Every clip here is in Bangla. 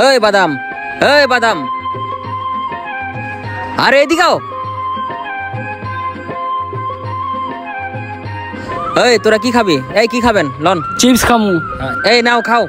এই বাদাম, এই বাদাম, আরে এদিকেও। এই তোরা কি খাবি? এই কি খাবেন? লন। চিপস খামু। এই নাও খাও।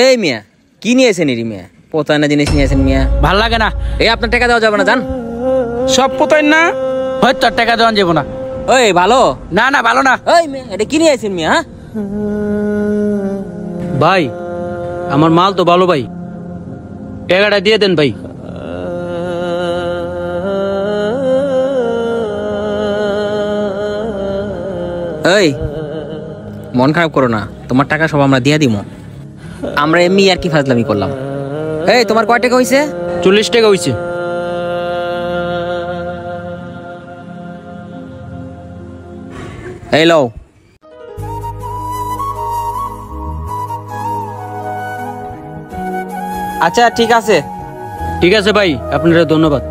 এই মিয়া কি নিয়েছেন এরি মিয়া? পোতায়না জিনিস নিয়েছেন মিয়া, ভাল লাগে না। এই আপনার টাকা দেওয়া যাবে না, জান। সব পোতাই না, হয়তো টাকা দেওয়া যাবো না। ওই ভালো না না ভালো না। ওই মিয়া এটা কি নিয়েছেন মিয়া? হ্যাঁ ভাই আমার মাল তো ভালো ভাই, টাকাটা দিয়ে দেন ভাই। এই মন খারাপ করো না, তোমার টাকা সব আমরা দিয়ে দিব। আমরা এমনি আর কি ফাজলামি করলাম। এই তোমার কয় টাকা হইছে? 40 টাকা হইছে। এই লও। আচ্ছা ঠিক আছে। ঠিক আছে ভাই, আপনারা ধন্যবাদ।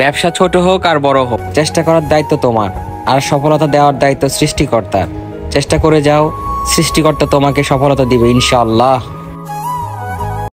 ব্যবসা ছোট হোক আর বড় হোক, চেষ্টা করার দায়িত্ব তোমার, আর সফলতা দেওয়ার দায়িত্ব সৃষ্টিকর্তার। চেষ্টা করে যাও, সৃষ্টিকর্তা তোমাকে সফলতা দিবে ইনশাআল্লাহ।